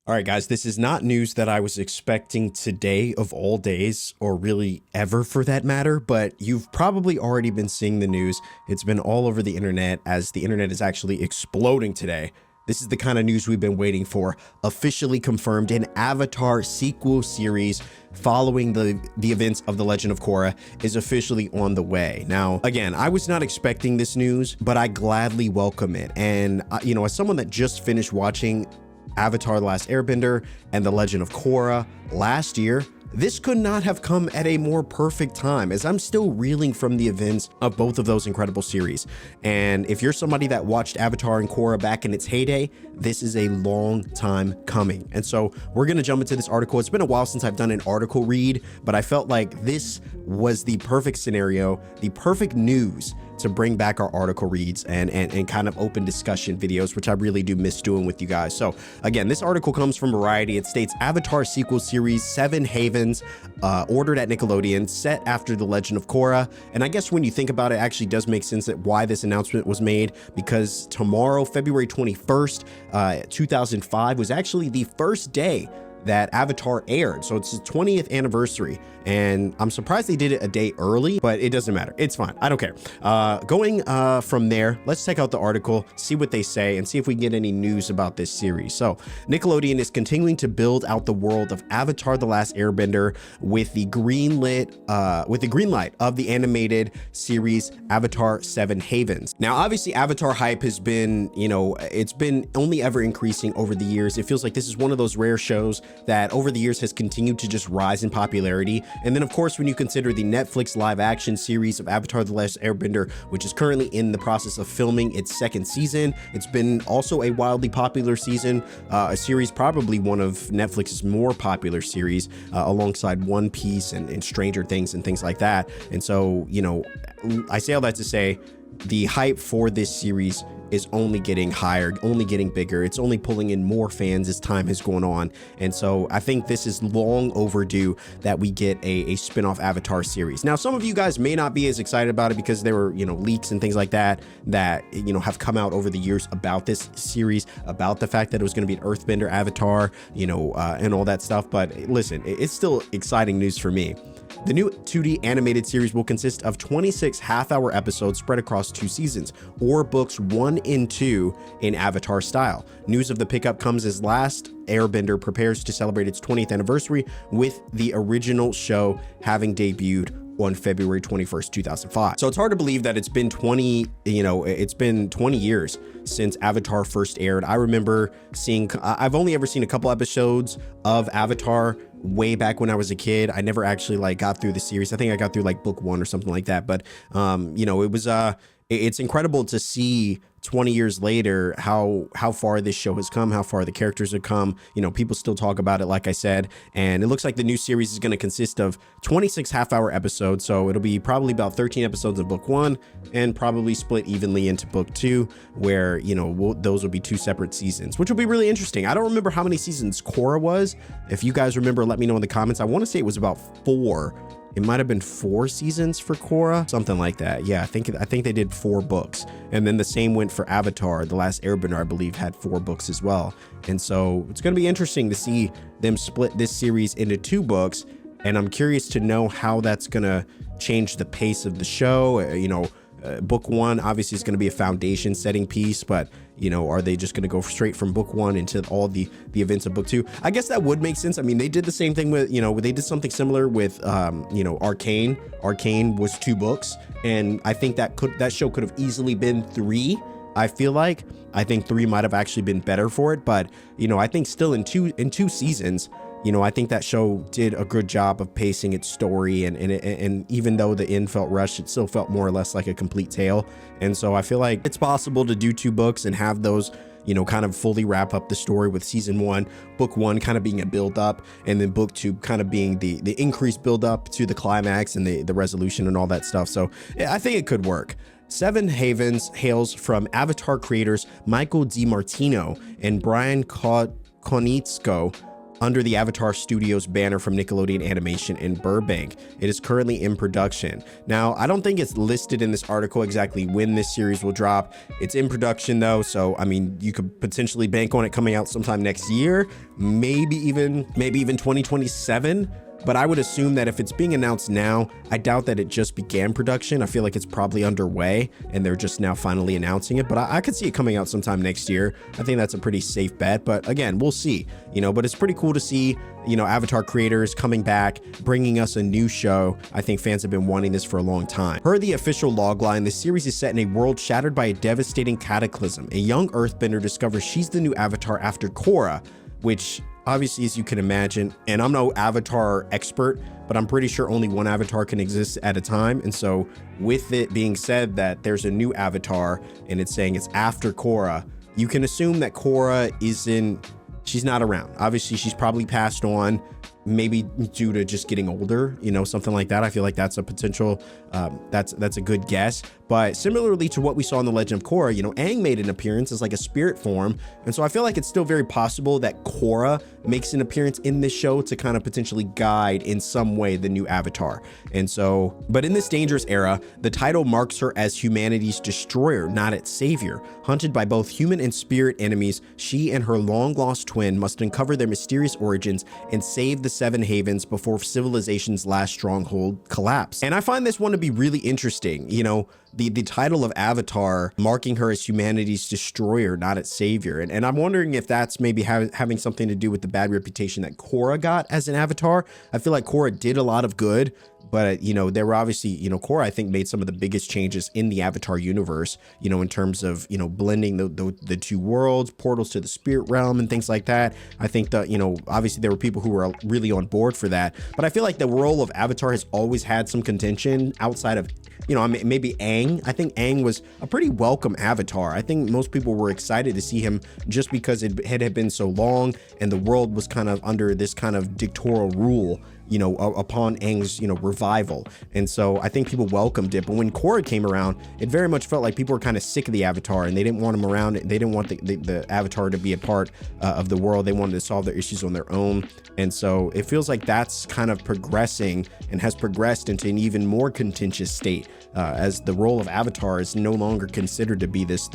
All right, guys, this is not news that I was expecting today of all days, or really ever for that matter, but you've probably already been seeing the news. It's been all over the internet as the internet is actually exploding today. This is the kind of news we've been waiting for. Officially confirmed, an Avatar sequel series following the events of The Legend of Korra is officially on the way. Now, again, I was not expecting this news, but I gladly welcome it. And, as someone that just finished watching Avatar: The Last Airbender and The Legend of Korra last year, this could not have come at a more perfect time, as I'm still reeling from the events of both of those incredible series. And if you're somebody that watched Avatar and Korra back in its heyday, this is a long time coming. And so we're going to jump into this article. It's been a while since I've done an article read, but I felt like this was the perfect scenario, the perfect news to bring back our article reads and kind of open discussion videos, which I really do miss doing with you guys. So again, this article comes from Variety. It states Avatar sequel series Seven Havens, ordered at Nickelodeon, set after The Legend of Korra. And I guess when you think about it, actually does make sense that why this announcement was made, because tomorrow, February 21st, 2005 was actually the first day that Avatar aired. So it's the 20th anniversary, and I'm surprised they did it a day early, but it doesn't matter. It's fine. I don't care. Going from there, let's check out the article, see what they say, and see if we can get any news about this series. So Nickelodeon is continuing to build out the world of Avatar: The Last Airbender with the green light of the animated series Avatar: Seven Havens. Now, obviously, Avatar hype has been, it's been only ever increasing over the years. It feels like this is one of those rare shows that over the years has continued to just rise in popularity. And then, of course, when you consider the Netflix live action series of Avatar: The Last Airbender, which is currently in the process of filming its second season, it's been also a wildly popular season, a series probably one of Netflix's more popular series, alongside One Piece and Stranger Things and things like that. And so, I say all that to say, the hype for this series is only getting higher, only getting bigger. It's only pulling in more fans as time has gone on. And so I think this is long overdue that we get a spin-off Avatar series. Now, some of you guys may not be as excited about it because there were, leaks and things like that have come out over the years about this series, about the fact that it was going to be an Earthbender Avatar, and all that stuff. But listen, it's still exciting news for me. The new 2D animated series will consist of 26 half-hour episodes spread across 2 seasons, or books 1 and 2 in Avatar style. News of the pickup comes as Last Airbender prepares to celebrate its 20th anniversary, with the original show having debuted on February 21st, 2005. So it's hard to believe that it's been 20 years since Avatar first aired. I remember I've only ever seen a couple episodes of Avatar way back when I was a kid. I never actually got through the series. I think I got through book 1 or something like that. But it was it's incredible to see 20 years later how far this show has come, how far the characters have come. People still talk about it, like I said, and it looks like the new series is going to consist of 26 half-hour episodes. So it'll be probably about 13 episodes of book 1 and probably split evenly into book 2, where those will be 2 separate seasons, which will be really interesting. I don't remember how many seasons Korra was. If you guys remember, let me know in the comments. I want to say it was about 4. It might have been 4 seasons for Korra, something like that. Yeah, I think they did 4 books. And then the same went for Avatar. The Last Airbender, I believe, had 4 books as well. And so it's going to be interesting to see them split this series into 2 books. And I'm curious to know how that's going to change the pace of the show. Book 1 obviously is going to be a foundation setting piece, but are they just going to go straight from book 1 into all the events of book 2? I guess that would make sense. I mean, they did the same thing with, they did something similar with, Arcane. Arcane was 2 books, and I think that show could have easily been 3. I think 3 might have actually been better for it, but I think still in two seasons, I think that show did a good job of pacing its story, and even though the end felt rushed, it still felt more or less like a complete tale. And so I feel like it's possible to do 2 books and have those, kind of fully wrap up the story, with season 1, book 1 kind of being a build up, and then book 2 kind of being the increased build up to the climax and the resolution and all that stuff. So yeah, I think it could work. Seven Havens hails from Avatar creators Michael DiMartino and Brian Konietzko, under the Avatar Studios banner from Nickelodeon Animation in Burbank. It is currently in production. Now, I don't think it's listed in this article exactly when this series will drop. It's in production though, so I mean, you could potentially bank on it coming out sometime next year, maybe even 2027. But I would assume that if it's being announced now, I doubt that it just began production. I feel like it's probably underway and they're just now finally announcing it. But I could see it coming out sometime next year. I think that's a pretty safe bet. But again, we'll see, but it's pretty cool to see, Avatar creators coming back, bringing us a new show. I think fans have been wanting this for a long time. Per the official logline, the series is set in a world shattered by a devastating cataclysm. A young earthbender discovers she's the new Avatar after Korra, which obviously, as you can imagine, and I'm no Avatar expert, but I'm pretty sure only one Avatar can exist at a time. And so with it being said that there's a new Avatar and it's saying it's after Korra, you can assume that Korra she's not around. Obviously, she's probably passed on, maybe due to just getting older, something like that. I feel like that's a potential, that's a good guess. But similarly to what we saw in The Legend of Korra, Aang made an appearance as like a spirit form. And so I feel like it's still very possible that Korra makes an appearance in this show to kind of potentially guide in some way the new Avatar. And so, but in this dangerous era, the title marks her as humanity's destroyer, not its savior. Hunted by both human and spirit enemies, she and her long lost twin must uncover their mysterious origins and save the Seven Havens before civilization's last stronghold collapse. And I find this one to be really interesting. The title of Avatar marking her as humanity's destroyer, not its savior. And I'm wondering if that's maybe having something to do with the bad reputation that Korra got as an Avatar. I feel like Korra did a lot of good, but there were obviously, Korra, I think, made some of the biggest changes in the Avatar universe, in terms of, blending the two worlds, portals to the spirit realm and things like that. I think that, obviously there were people who were really on board for that, but I feel like the role of Avatar has always had some contention outside of, maybe Aang. I think Aang was a pretty welcome Avatar. I think most people were excited to see him just because it had been so long and the world was kind of under this kind of dictatorial rule, upon Aang's, revival. And so I think people welcomed it. But when Korra came around, it very much felt like people were kind of sick of the Avatar and they didn't want him around. They didn't want the Avatar to be a part of the world. They wanted to solve their issues on their own. And so it feels like that's kind of progressing and has progressed into an even more contentious state, as the role of Avatar is no longer considered to be this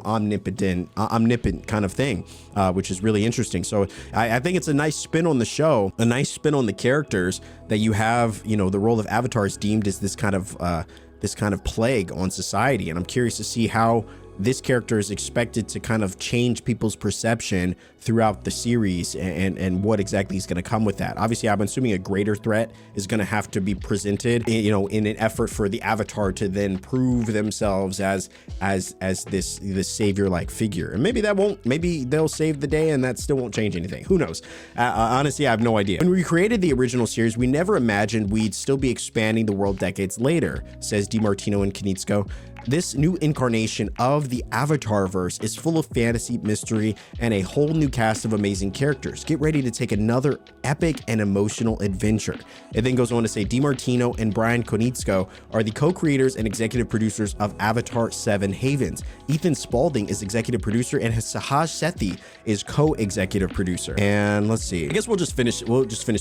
omnipotent kind of thing, which is really interesting. So I think it's a nice spin on the show, a nice spin on the characters, that you have, the role of Avatar is deemed as this kind of plague on society. And I'm curious to see how this character is expected to kind of change people's perception throughout the series and what exactly is going to come with that. Obviously, I'm assuming a greater threat is going to have to be presented, in an effort for the Avatar to then prove themselves as this savior-like figure. And maybe they'll save the day and that still won't change anything. Who knows? Honestly, I have no idea. When we created the original series, we never imagined we'd still be expanding the world decades later, says DiMartino and Konietzko. This new incarnation of the Avatarverse is full of fantasy, mystery, and a whole new cast of amazing characters. Get ready to take another epic and emotional adventure. It then goes on to say DiMartino and Brian Konietzko are the co-creators and executive producers of Avatar 7 Havens. Ethan Spalding is executive producer and Sahaj Sethi is co-executive producer. And let's see, I guess we'll just finish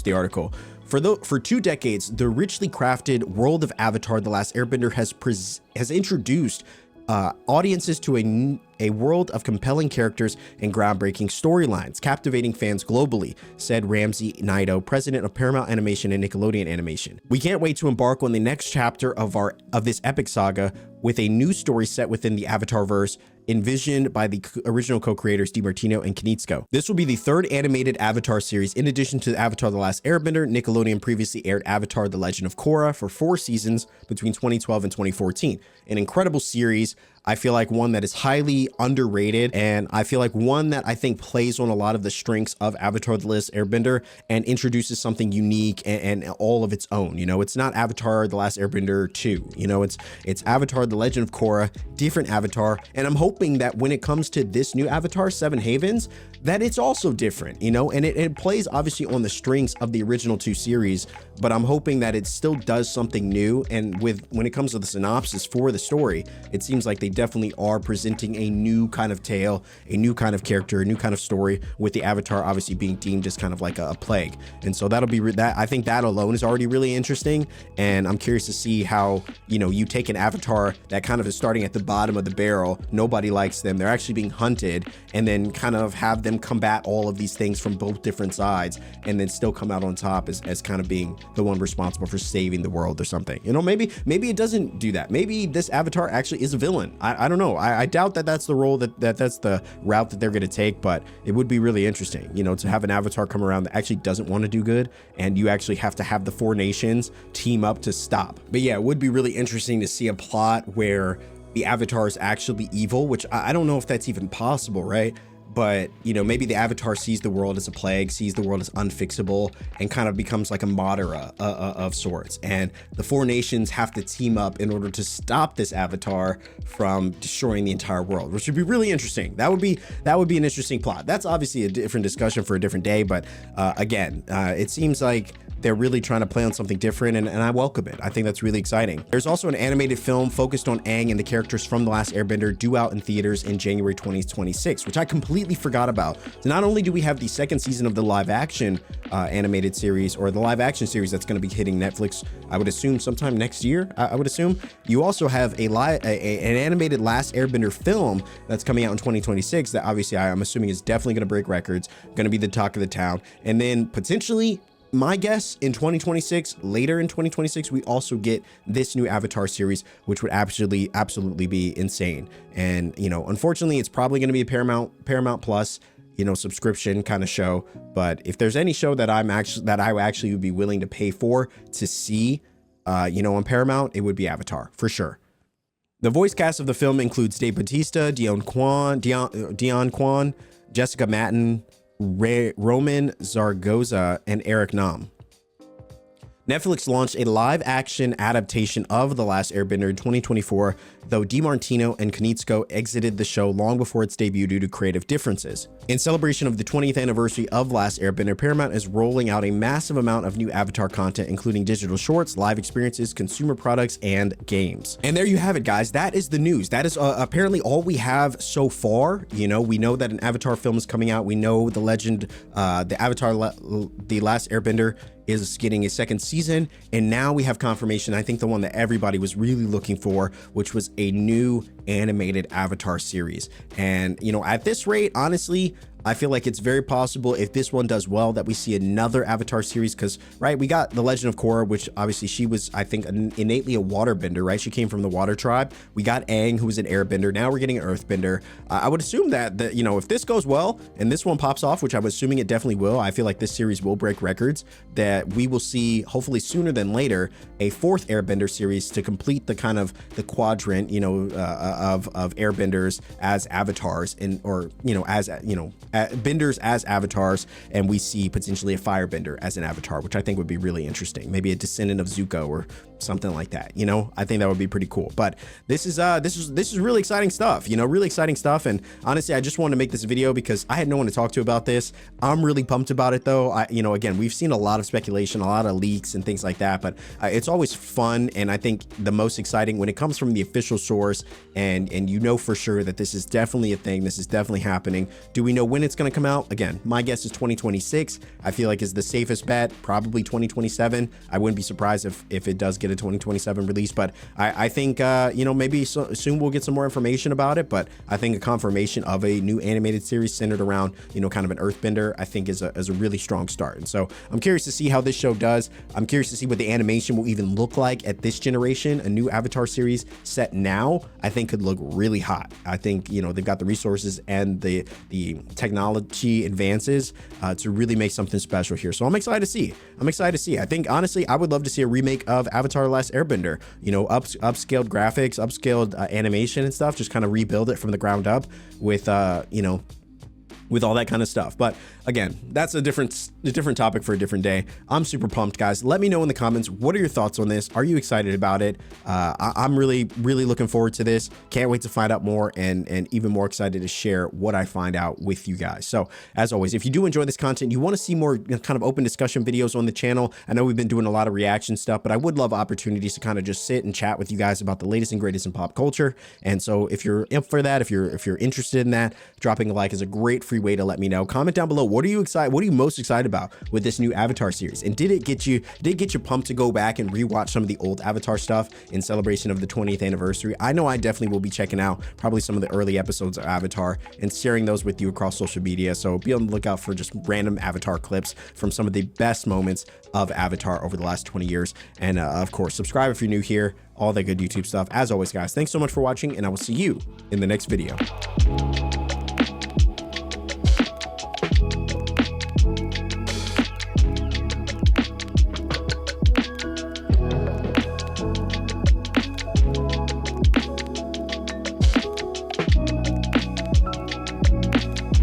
the article. For 2 decades, the richly crafted world of Avatar: The Last Airbender has introduced audiences to a world of compelling characters and groundbreaking storylines, captivating fans globally, said Ramsey Naito, president of Paramount Animation and Nickelodeon Animation. We can't wait to embark on the next chapter of this epic saga with a new story set within the Avatarverse, envisioned by the original co-creators DiMartino and Konietzko. This will be the 3rd animated Avatar series. In addition to Avatar: The Last Airbender, Nickelodeon previously aired Avatar: The Legend of Korra for 4 seasons between 2012 and 2014. An incredible series. I feel like one that is highly underrated, and I feel like one that I think plays on a lot of the strengths of Avatar: The Last Airbender and introduces something unique and all of its own. It's not Avatar: The Last Airbender 2. It's Avatar: The Legend of Korra, different Avatar, and I'm hoping that when it comes to this new Avatar 7 Havens, that it's also different, you know, and it plays obviously on the strings of the original 2 series, but I'm hoping that it still does something new. And when it comes to the synopsis for the story, it seems like they definitely are presenting a new kind of tale, a new kind of character, a new kind of story, with the Avatar obviously being deemed as kind of like a plague. And so that'll be that. I think that alone is already really interesting, and I'm curious to see how, you know, you take an Avatar that kind of is starting at the bottom of the barrel, nobody likes them, they're actually being hunted, and then kind of have them combat all of these things from both different sides, and then still come out on top as kind of being the one responsible for saving the world or something. You know, maybe it doesn't do that. Maybe this Avatar actually is a villain. I don't know. I doubt that that's the role that's the route that they're going to take, but it would be really interesting, you know, to have an Avatar come around that actually doesn't want to do good, and you actually have to have the 4 nations team up to stop. But yeah, it would be really interesting to see a plot where the Avatar is actually evil, which I don't know if that's even possible, right? But, you know, maybe the Avatar sees the world as a plague, sees the world as unfixable, and kind of becomes like a Madara of sorts. And the 4 nations have to team up in order to stop this Avatar from destroying the entire world, which would be really interesting. That would be an interesting plot. That's obviously a different discussion for a different day, but again, it seems like they're really trying to play on something different, and I welcome it. I think that's really exciting. There's also an animated film focused on Aang and the characters from The Last Airbender due out in theaters in January 2026, which I completely forgot about. So not only do we have the 2nd season of the live action animated series, or the live action series that's going to be hitting Netflix, I would assume sometime next year, I would assume. You also have an animated Last Airbender film that's coming out in 2026 that obviously I'm assuming is definitely going to break records, going to be the talk of the town. And then potentially, my guess, in 2026, later in 2026, we also get this new Avatar series, which would absolutely be insane. And, you know, unfortunately, it's probably going to be a Paramount Plus, you know, subscription kind of show. But if there's any show that I actually would be willing to pay for to see, you know, on Paramount, it would be Avatar for sure. The voice cast of the film includes Dave Bautista, Dion Kwan, Jessica Matten, Roman Zaragoza, and Eric Nam. Netflix launched a live-action adaptation of The Last Airbender in 2024, though DiMartino and Konietzko exited the show long before its debut due to creative differences. In celebration of the 20th anniversary of Last Airbender, Paramount is rolling out a massive amount of new Avatar content, including digital shorts, live experiences, consumer products, and games. And there you have it, guys. That is the news. That is apparently all we have so far. You know, we know that an Avatar film is coming out. We know the legend, the Avatar, The Last Airbender is getting a 2nd season, and now we have confirmation, I think the one that everybody was really looking for, which was a new animated Avatar series. And, you know, at this rate, honestly, I feel like it's very possible, if this one does well, that we see another Avatar series, because, right, we got The Legend of Korra, which obviously she was, I think, innately a waterbender, right? She came from the water tribe. We got Aang, who was an airbender. Now we're getting an earthbender. I would assume that, you know, if this goes well and this one pops off, which I'm assuming it definitely will, I feel like this series will break records, that we will see, hopefully sooner than later, a 4th airbender series to complete the kind of the quadrant, you know, of airbenders as avatars, and, or, you know, as, you know, benders as avatars, and we see potentially a firebender as an avatar, which I think would be really interesting. Maybe a descendant of Zuko or something like that. You know, I think that would be pretty cool. But this is really exciting stuff. You know, really exciting stuff. And honestly, I just wanted to make this video because I had no one to talk to about this. I'm really pumped about it, though. You know, again, we've seen a lot of speculation, a lot of leaks and things like that, but it's always fun. And I think the most exciting when it comes from the official source, and you know for sure that this is definitely a thing. This is definitely happening. Do we know when it's going to come out? Again, my guess is 2026. I feel like is the safest bet. Probably 2027. I wouldn't be surprised if it does get a 2027 release, but I think you know, maybe soon we'll get some more information about it. But I think a confirmation of a new animated series centered around, you know, kind of an earthbender, I think is a really strong start. And so I'm curious to see how this show does. I'm curious to see what the animation will even look like at this generation. A new Avatar series set now, I think could look really hot. I think, you know, they've got the resources and the technology advances to really make something special here. So I'm excited to see. I think honestly, I would love to see a remake of Avatar: The Last Airbender. You know, upscaled graphics, upscaled animation and stuff. Just kind of rebuild it from the ground up with you know, with all that kind of stuff. But again, that's a different topic for a different day. I'm super pumped, guys. Let me know in the comments, what are your thoughts on this? Are you excited about it? I'm really looking forward to this. Can't wait to find out more, and even more excited to share what I find out with you guys. So as always, if you do enjoy this content, you want to see more kind of open discussion videos on the channel, I know we've been doing a lot of reaction stuff, but I would love opportunities to kind of just sit and chat with you guys about the latest and greatest in pop culture. And so if you're up for that, if you're interested in that, dropping a like is a great free way to let me know. Comment down below, what are you most excited about with this new Avatar series? And did it get you pumped to go back and rewatch some of the old Avatar stuff in celebration of the 20th anniversary? I know I definitely will be checking out probably some of the early episodes of Avatar and sharing those with you across social media. So be on the lookout for just random Avatar clips from some of the best moments of Avatar over the last 20 years. And of course, subscribe if you're new here, all that good YouTube stuff. As always, guys, thanks so much for watching, and I will see you in the next video.